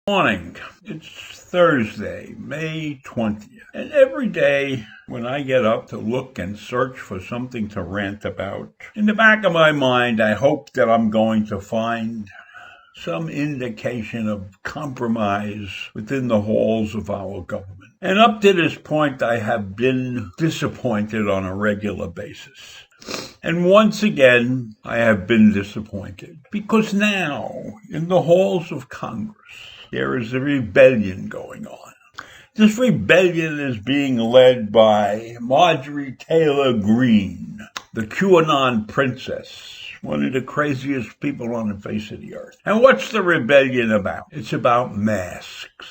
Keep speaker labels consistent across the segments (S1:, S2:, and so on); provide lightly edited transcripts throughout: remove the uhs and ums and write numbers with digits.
S1: Morning. It's Thursday, May 20th. And every day when I get up to look and search for something to rant about, in the back of my mind, I hope that I'm going to find some indication of compromise within the halls of our government. And up to this point, I have been disappointed on a regular basis. And once again, I have been disappointed because now, in the halls of Congress, there is a rebellion going on. This rebellion is being led by Marjorie Taylor Greene, the QAnon princess, one of the craziest people on the face of the earth. And what's the rebellion about? It's about masks.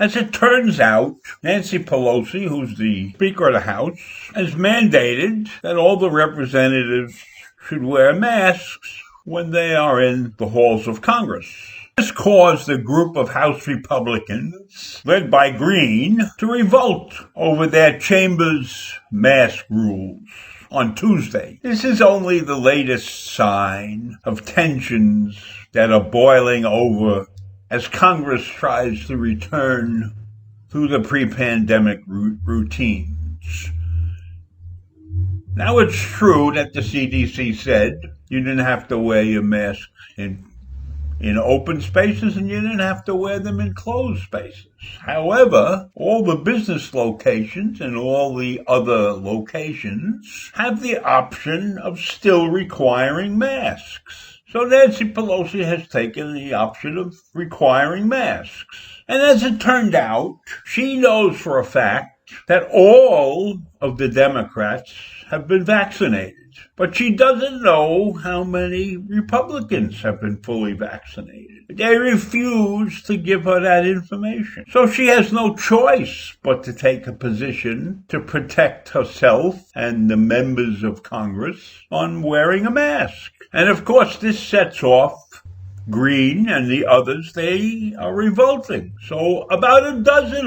S1: As it turns out, Nancy Pelosi, who's the Speaker of the House, has mandated that all the representatives should wear masks when they are in the halls of Congress. This caused a group of House Republicans, led by Greene, to revolt over their chamber's mask rules on Tuesday. This is only the latest sign of tensions that are boiling over as Congress tries to return to the pre-pandemic routines. Now, it's true that the CDC said you didn't have to wear your mask in open spaces and you didn't have to wear them in closed spaces. However, all the business locations and all the other locations have the option of still requiring masks. So Nancy Pelosi has taken the option of requiring masks. And as it turned out, she knows for a fact that all of the Democrats have been vaccinated. But she doesn't know how many Republicans have been fully vaccinated. They refuse to give her that information. So she has no choice but to take a position to protect herself and the members of Congress on wearing a mask. And of course, this sets off Greene and the others. They are revolting. So about a dozen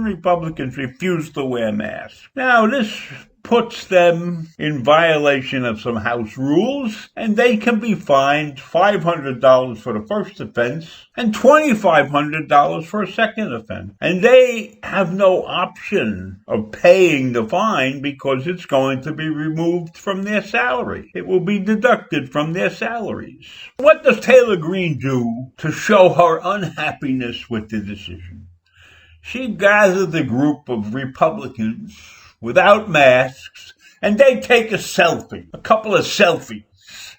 S1: Republicans refuse to wear masks. Now, this puts them in violation of some House rules, and they can be fined $500 for the first offense and $2,500 for a second offense. And they have no option of paying the fine because it's going to be removed from their salary. It will be deducted from their salaries. What does Taylor Greene do to show her unhappiness with the decision? She gathered a group of Republicans without masks, and they take a couple of selfies.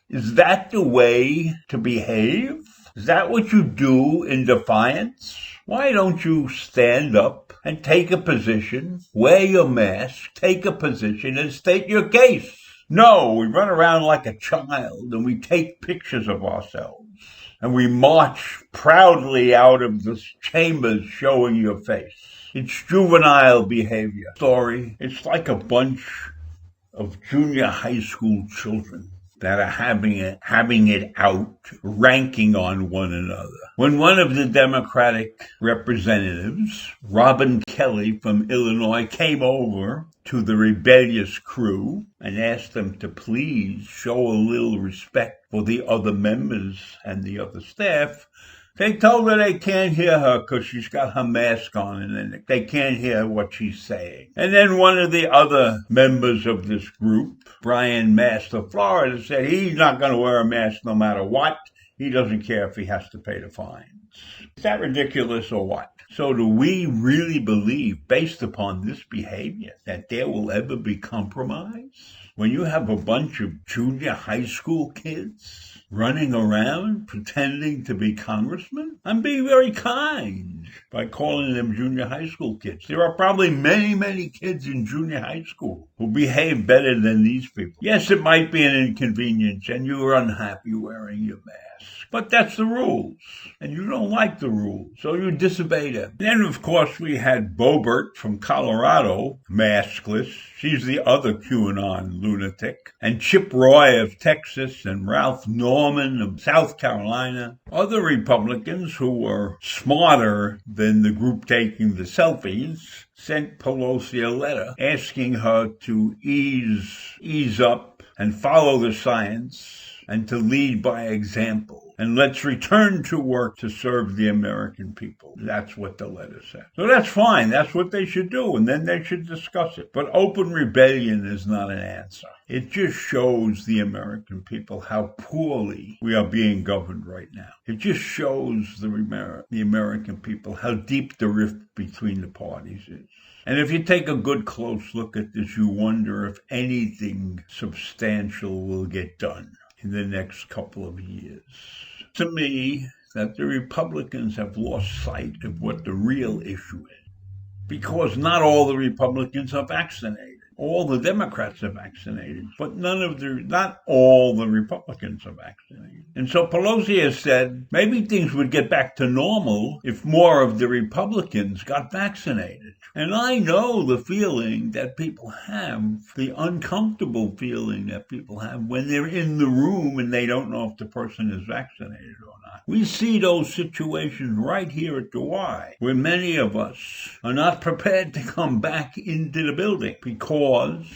S1: Is that the way to behave? Is that what you do in defiance? Why don't you stand up and take a position, wear your mask, take a position, and state your case? No, we run around like a child, and we take pictures of ourselves, and we march proudly out of the chambers showing your face. It's juvenile behavior. It's like a bunch of junior high school children that are having it out, ranking on one another. When one of the Democratic representatives, Robin Kelly from Illinois, came over to the rebellious crew and asked them to please show a little respect for the other members and the other staff, they told her they can't hear her because she's got her mask on and then they can't hear what she's saying. And then one of the other members of this group, Brian Mast of Florida, said he's not going to wear a mask no matter what. He doesn't care if he has to pay the fines. Is that ridiculous or what? So do we really believe, based upon this behavior, that there will ever be compromise? When you have a bunch of junior high school kids running around pretending to be congressmen? I'm being very kind by calling them junior high school kids. There are probably many, many kids in junior high school who behave better than these people. Yes, it might be an inconvenience and you are unhappy wearing your mask, but that's the rules. And you don't like the rules, so you disobey them. Then, of course, we had Boebert from Colorado, maskless. She's the other QAnon lunatic. And Chip Roy of Texas and Ralph Norman of South Carolina. Other Republicans who were smarter than the group taking the selfies sent Pelosi a letter asking her to ease up and follow the science and to lead by example. And let's return to work to serve the American people. That's what the letter said. So that's fine. That's what they should do. And then they should discuss it. But open rebellion is not an answer. It just shows the American people how poorly we are being governed right now. It just shows the American people how deep the rift between the parties is. And if you take a good close look at this, you wonder if anything substantial will get done in the next couple of years. To me, that the Republicans have lost sight of what the real issue is, because not all the Republicans are vaccinated. All the Democrats are vaccinated, but not all the Republicans are vaccinated. And so Pelosi has said maybe things would get back to normal if more of the Republicans got vaccinated. And I know the feeling that people have, the uncomfortable feeling that people have when they're in the room and they don't know if the person is vaccinated or not. We see those situations right here at the Y, where many of us are not prepared to come back into the building because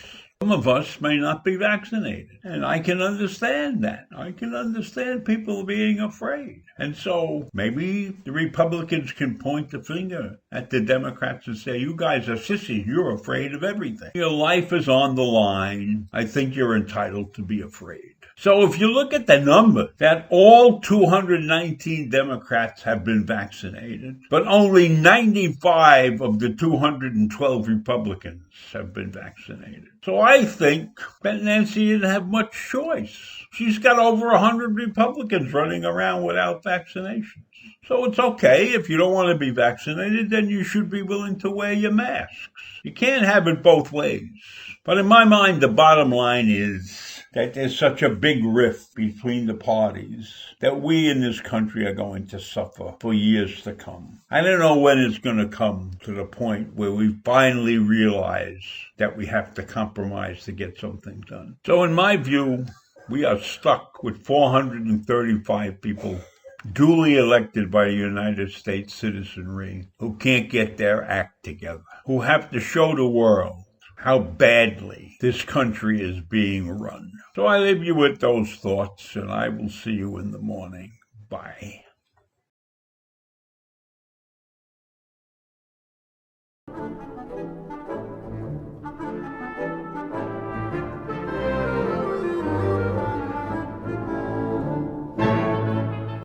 S1: some of us may not be vaccinated. And I can understand that. I can understand people being afraid. And so maybe the Republicans can point the finger at the Democrats and say, you guys are sissies. You're afraid of everything. Your life is on the line. I think you're entitled to be afraid. So if you look at the number, that all 219 Democrats have been vaccinated, but only 95 of the 212 Republicans have been vaccinated. So I think that Nancy didn't have much choice. She's got over 100 Republicans running around without vaccinations. So it's okay. If you don't want to be vaccinated, then you should be willing to wear your masks. You can't have it both ways. But in my mind, the bottom line is that there's such a big rift between the parties that we in this country are going to suffer for years to come. I don't know when it's going to come to the point where we finally realize that we have to compromise to get something done. So in my view, we are stuck with 435 people duly elected by the United States citizenry who can't get their act together, who have to show the world how badly this country is being run. So I leave you with those thoughts, and I will see you in the morning. Bye.